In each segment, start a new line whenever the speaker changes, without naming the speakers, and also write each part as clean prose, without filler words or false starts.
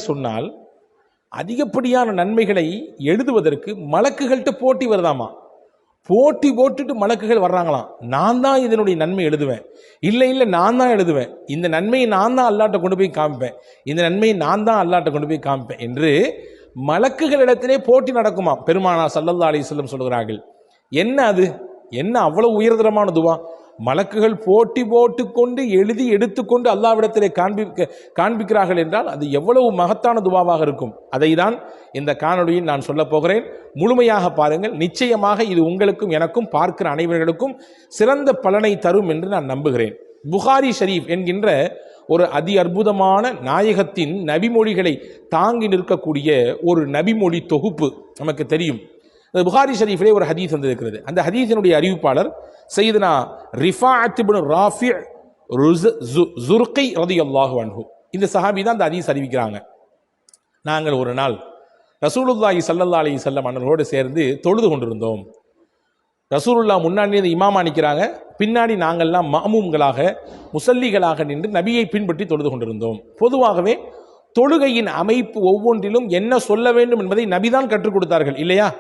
சொன்னால் அதிகப்படியான நன்மைகளை எழுதுவதற்கு மலக்குகள்கிட்ட போட்டி வருதாமா. போட்டி போட்டுட்டு மலக்குகள் வர்றாங்களாம். நான் தான் இதனுடைய நன்மை எழுதுவேன், இல்லை நான் தான் எழுதுவேன், இந்த நன்மையை நான் தான் அல்லாட்ட கொண்டு போய் காமிப்பேன், இந்த நன்மையை நான் தான் அல்லாட்ட கொண்டு போய் காமிப்பேன் என்று மலக்குகளிடத்திலே போட்டி நடக்குமா. பெருமானார் ஸல்லல்லாஹு அலைஹி வஸல்லம் சொல்கிறார்கள். என்ன அது, என்ன அவ்வளவு உயர்தரமான துவா? மலக்குகள் போட்டி போட்டு கொண்டு எழுதி எடுத்துக்கொண்டு அல்லாஹ்விடத்திலே காண்பிக்கிறார்கள் என்றால் அது எவ்வளவு மகத்தான துவாவாக இருக்கும். அதை தான் இந்த காணொளியில் நான் சொல்ல போகிறேன். முழுமையாக பாருங்கள். நிச்சயமாக இது உங்களுக்கும் எனக்கும் பார்க்கிற அனைவர்களுக்கும் சிறந்த பலனை தரும் என்று நான் நம்புகிறேன். புகாரி ஷரீஃப் என்கின்ற ஒரு அதி அற்புதமான நாயகத்தின் நபிமொழிகளை தாங்கி நிற்கக்கூடிய ஒரு நபிமொழி தொகுப்பு நமக்கு தெரியும். புகாரி ஷரீஃபிலே ஒரு ஹதீஸ் வந்திருக்கிறது. அந்த ஹதீஸினுடைய அறிவிப்பாளர் சையதுனா ரிஃபாஅத் இப்னு ராஃபி ஸுர்கி ரலியல்லாஹு அன்ஹு. இந்த சஹாபி தான் அந்த ஹதீஸ் அறிவிக்கிறாங்க. நாங்கள் ஒரு நாள் ரசூலுல்லாஹி ஸல்லல்லாஹு அலைஹி வஸல்லம் அன்னரோடு சேர்ந்து தொழுது கொண்டிருந்தோம். ரசூலுல்லாஹ் முன்னாடி இமாமா நிற்கிறாங்க, பின்னாடி நாங்கள்லாம் மஅமூம்களாக முசல்லிகளாக நின்று நபியை பின்பற்றி தொழுது கொண்டிருந்தோம். பொதுவாகவே தொழுகையின் அமைப்பு ஒவ்வொன்றிலும் என்ன சொல்ல வேண்டும் என்பதை நபிதான் கற்றுக் கொடுத்தார்கள் இல்லையா?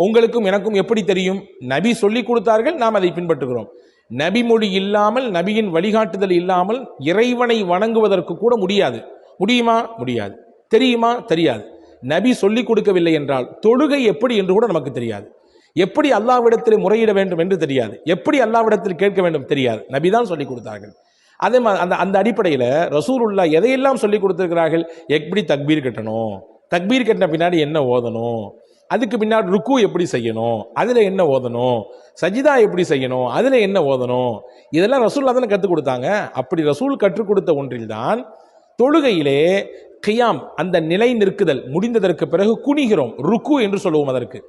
உங்களுக்கும் எனக்கும் எப்படி தெரியும்? நபி சொல்லி கொடுத்தார்கள், நாம் அதை பின்பற்றுகிறோம். நபி மொழி இல்லாமல், நபியின் வழிகாட்டுதல் இல்லாமல் இறைவனை வணங்குவதற்கு கூட முடியாது. முடியுமா? முடியாது. தெரியுமா? தெரியாது. நபி சொல்லி கொடுக்கவில்லை என்றால் தொழுகை எப்படி என்று கூட நமக்கு தெரியாது. எப்படி அல்லாஹ்விடத்தில் முறையிட வேண்டும் என்று தெரியாது. எப்படி அல்லாஹ்விடத்தில் கேட்க வேண்டும் தெரியாது. நபிதான் சொல்லி கொடுத்தார்கள். அதே மாதிரி அந்த அடிப்படையில் ரசூலுல்லாஹ் எதையெல்லாம் சொல்லி கொடுத்திருக்கிறார்கள்? எப்படி தக்பீர் கட்டணும், தக்பீர் கட்டின பின்னாடி என்ன ஓதணும், அதுக்கு பின்னாடி ருக்கு எப்படி செய்யணும், அதில் என்ன ஓதணும், சஜிதா எப்படி செய்யணும், அதில் என்ன ஓதணும், இதெல்லாம் ரசூலுல்லாஹ் தானே கற்றுக் கொடுத்தாங்க. அப்படி ரசூல் கற்றுக் கொடுத்த ஒன்றில்தான் தொழுகையிலே கியாம், அந்த நிலை நிற்குதல் முடிந்ததற்கு பிறகு குனிகிறோம், ருக்கு என்று சொல்லுவோம். அதற்கு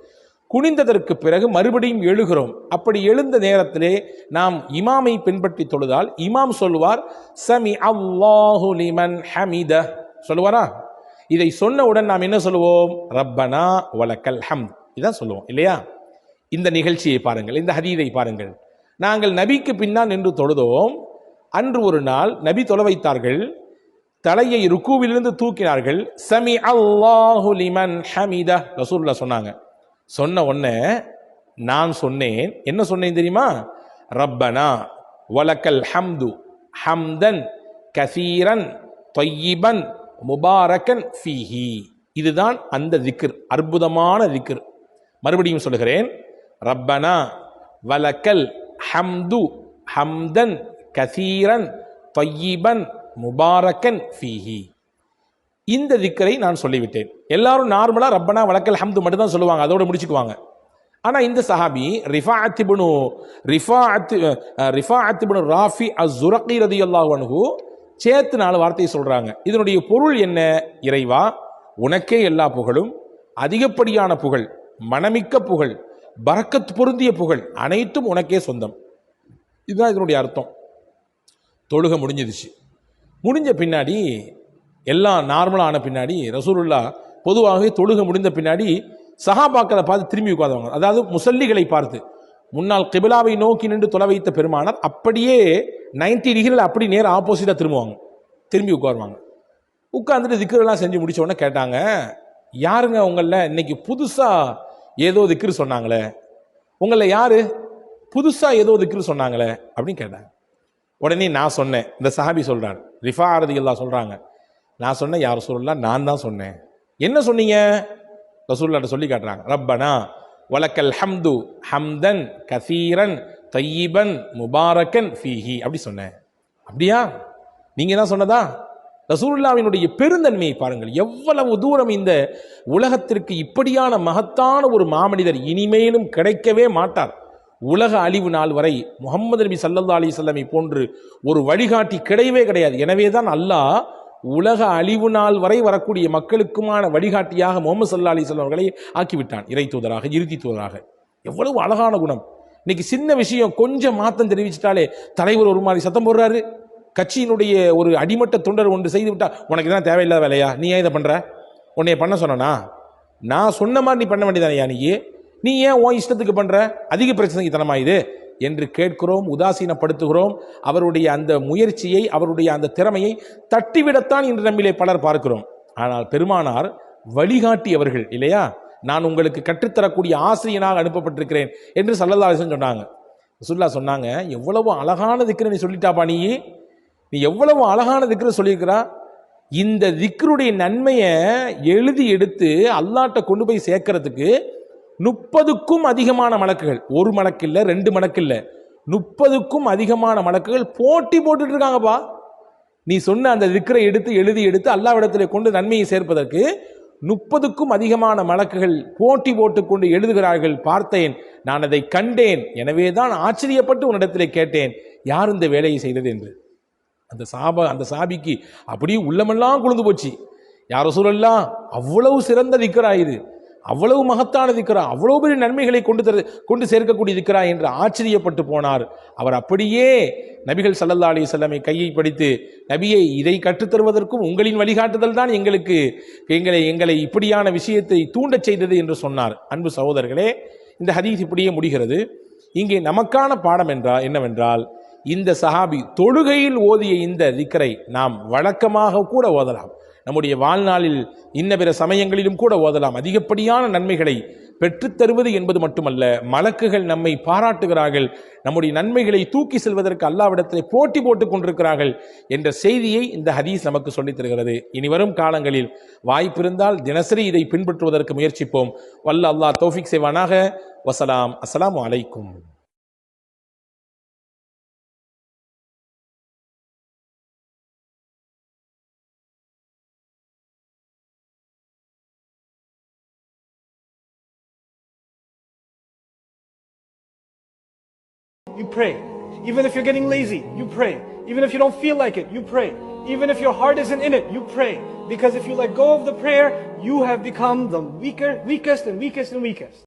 குனிந்ததற்கு பிறகு மறுபடியும் எழுகிறோம். அப்படி எழுந்த நேரத்திலே நாம் இமாமை பின்பற்றி தொழுதால் இமாம் சொல்லுவார் சமி அல்லாஹு லிமன் ஹமித சொல்லுவாரா? இதை சொன்னவுடன் நாம் என்ன சொல்லுவோம்? ரப்பனா வலக்கல் ஹம்த், இதான் சொல்லுவோம் இல்லையா? இந்த நிகழ்ச்சியை பாருங்கள், இந்த ஹதீதை பாருங்கள். நாங்கள் நபிக்கு பின்னால் நின்று தொழுதோம். அன்று ஒரு நாள் நபி தொழ வைத்தார்கள். தலையை ருக்கூவிலிருந்து தூக்கினார்கள். சமி அல்லாஹு லிமன் ஹமித ரசூலுல்லாஹ் சொன்னாங்க. சொன்ன உடனே நான் சொன்னேன். என்ன சொன்னேன் தெரியுமா? ரப்பனா வலக்கல் ஹம்து ஹம்தன் கசீரன் தொய்யிபன் முபாரக்கன் ஃபீஹி. இதுதான் அந்த திக்ர், அற்புதமான திக்ர். மறுபடியும் சொல்லுகிறேன். ரப்பனா வலக்கல் ஹம்து ஹம்தன் கசீரன் தொய்யிபன் முபாரக்கன் ஃபீஹி. இந்த திக்கரை நான் சொல்லிவிட்டேன். எல்லாரும் நார்மலாக ரப்பனா வலக்கல் ஹம்து மட்டும் தான் சொல்லுவாங்க, அதோட முடிச்சுக்குவாங்க. ஆனால் இந்த சஹாபி ரிஃபாஅத் இப்னு ராஃபி அஸ்-ஸுர்கி ரலியல்லாஹு அன்ஹு சேர்த்து 4 வார்த்தையை சொல்றாங்க. இதனுடைய பொருள் என்ன? இறைவா, உனக்கே எல்லா புகழும், அதிகப்படியான புகழ், மனமிக்க புகழ், பரக்கத் பொருந்திய புகழ் அனைத்தும் உனக்கே சொந்தம். இதுதான் இதனுடைய அர்த்தம். தொழுகை முடிஞ்சிருச்சு. முடிஞ்ச பின்னாடி எல்லாம் நார்மலாக ஆன பின்னாடி ரசூலுல்லாஹ் பொதுவாகவே தொழுகை முடிந்த பின்னாடி சஹாபாக்களை பார்த்து திரும்பி உட்கார்ந்தவங்க, அதாவது முசல்லிகளை பார்த்து, முன்னால் கிபிலாவை நோக்கி நின்று தொலை வைத்த பெருமானார் அப்படியே 90 டிகிரியில் அப்படி நேர ஆப்போசிட்டாக திரும்புவாங்க, திரும்பி உட்காருவாங்க. உட்கார்ந்துட்டு திக்ரெல்லாம் செஞ்சு முடிச்ச உடனே கேட்டாங்க, யாருங்க உங்களில் இன்னைக்கு புதுசாக ஏதோ திக்ரு சொன்னாங்களே, உங்களில் யாரு புதுசாக ஏதோ திக்ரு சொன்னாங்களே அப்படின்னு கேட்டாங்க. உடனே நான் சொன்னேன். இந்த சஹாபி சொல்றார், ரிஃபா ரலியல்லாஹு சொல்றாங்க, நான் சொன்னேன் யார் ரசூலுல்லாஹ், நான் தான் சொன்னேன். என்ன சொன்னீங்க? ரசூலுல்லாஹ் சொல்லி காட்டுறாங்க. ரப்பனா வலக்கல் ஹம்து ஹம்தன் கசீரன் தையிபன் முபாரக்கன் ஃபீஹி அப்படி சொன்னேன். அப்படியா? நீங்க தான் சொன்னதா? ரசூலுல்லாஹ்வினுடைய பெருந்தன்மையை பாருங்கள். எவ்வளவு தூரம் இந்த உலகத்திற்கு இப்படியான மகத்தான ஒரு மாமனிதர் இனிமேலும் கிடைக்கவே மாட்டார். உலக அழிவு நாள் வரை முஹம்மது நபி ஸல்லல்லாஹு அலைஹி வஸல்லம் போன்று ஒரு வழிகாட்டி கிடையவே கிடையாது. எனவே தான் அல்லாஹ் உலக அழிவு நாள் வரை வரக்கூடிய மக்களுக்குமான வழிகாட்டியாக முஹம்மது ஸல்லல்லாஹு அலைஹி வஸல்லம் அவர்களை ஆக்கிவிட்டான், இறை தூதராக, இறுதி தூதராக. எவ்வளவு அழகான குணம்! இன்னைக்கு சின்ன விஷயம் கொஞ்சம் மாத்தம் தெரிவிச்சிட்டாலே தலைவர் ஒரு மாதிரி சத்தம் போடுறாரு. கட்சியினுடைய ஒரு அடிமட்ட தொண்டர் ஒன்று செய்து விட்டா, உனக்கு தான் தேவையில்லாத வேலையா, நீ ஏன் இதை பண்ற, உன்னைய பண்ண சொன்னா, நான் சொன்ன மாதிரி நீ பண்ண வேண்டியதானையா, நீ ஏன் உன் இஷ்டத்துக்கு பண்ற, அதிக பிரச்சனைக்கு தனமா இது என்று கேட்கிறோம், உதாசீனப்படுத்துகிறோம். அவருடைய அந்த முயற்சியை, அவருடைய அந்த திறமையை தட்டிவிடத்தான் இன்று நம்மிலே பலர் பார்க்கிறோம். ஆனால் பெருமானார் வழிகாட்டியவர்கள் இல்லையா, நான் உங்களுக்கு கற்றுத்தரக்கூடிய ஆசிரியனாக அனுப்பப்பட்டிருக்கிறேன் என்று ஸல்லல்லாஹு அலைஹி வஸல்லம் சொன்னாங்க. ரசூலுல்லாஹ் சொன்னாங்க, எவ்வளவு அழகான திக்ரை நீ சொல்லிட்டாப்பா, நீ எவ்வளவு அழகான திக்ரை சொல்லியிருக்கிறா. இந்த திக்ருடைய நன்மையை எழுதி எடுத்து அல்லாஹ்ட்ட கொண்டு போய் சேர்க்கறதுக்கு 30க்கும் அதிகமான மலக்குகள், ஒரு மலக்கு இல்லை, 2 மலக்கு இல்லை, 30க்கும் அதிகமான மலக்குகள் போட்டி போட்டுட்டு இருக்காங்கப்பா. நீ சொன்ன அந்த திக்ரை எடுத்து எழுதி எடுத்து அல்லாஹ்விடத்திலே கொண்டு நன்மையை சேர்ப்பதற்கு 30க்கும் அதிகமான மலக்குகள் போட்டி போட்டுக்கொண்டு எழுதுகிறார்கள். பார்த்தேன், நான் அதை கண்டேன், எனவே தான் ஆச்சரியப்பட்டு உன்னிடத்திலே கேட்டேன், யார் இந்த வேலையை செய்தது என்று. அந்த சாபிக்கு அப்படியே உள்ளமெல்லாம் குளிர்ந்து போச்சு. யார் ரசூலல்லாஹ், அவ்வளவு சிறந்த திக்ரா இது, அவ்வளவு மகத்தான திக்ரா, அவ்வளவு பெரிய நன்மைகளை கொண்டு சேர்க்கக்கூடிய திக்ரா என்று ஆச்சரியப்பட்டு போனார். அவர் அப்படியே நபிகள் ஸல்லல்லாஹு அலைஹி வஸல்லம் கையை பிடித்து, நபியை, இதை கற்றுத்தருவதற்கும் உங்களின் வழிகாட்டுதல் தான் எங்களை இப்படியான விஷயத்தை தூண்டச் செய்தது என்று சொன்னார். அன்பு சகோதரர்களே, இந்த ஹதீஸ் இப்படியே முடிகிறது. இங்கே நமக்கான பாடம் என்னவென்றால், இந்த சஹாபி தொழுகையில் ஓதிய இந்த திக்ரை நாம் வழக்கமாக கூட ஓதலாம், நம்முடைய வாழ்நாளில் இன்ன பிற சமயங்களிலும் கூட ஓதலாம். அதிகப்படியான நன்மைகளை பெற்றுத்தருவது என்பது மட்டுமல்ல, மலக்குகள் நம்மை பாராட்டுகிறார்கள், நம்முடைய நன்மைகளை தூக்கி செல்வதற்கு அல்லாஹ்விடத்திலே போட்டி போட்டுக் கொண்டிருக்கிறார்கள் என்ற செய்தியை இந்த ஹதீஸ் நமக்கு சொல்லித் தருகிறது. இனி வரும் காலங்களில் வாய்ப்பிருந்தால் தினசரி இதை பின்பற்றுவதற்கு முயற்சிப்போம். வல்ல அல்லாஹ் தௌஃபீக் செய்வானாக. வஸலாம். அஸ்ஸலாமு அலைக்கும்.
You pray. Even if you're getting lazy, you pray. Even if you don't feel like it, you pray. Even if your heart isn't in it, you pray. Because if you let go of the prayer, you have become the weakest and weakest and weakest.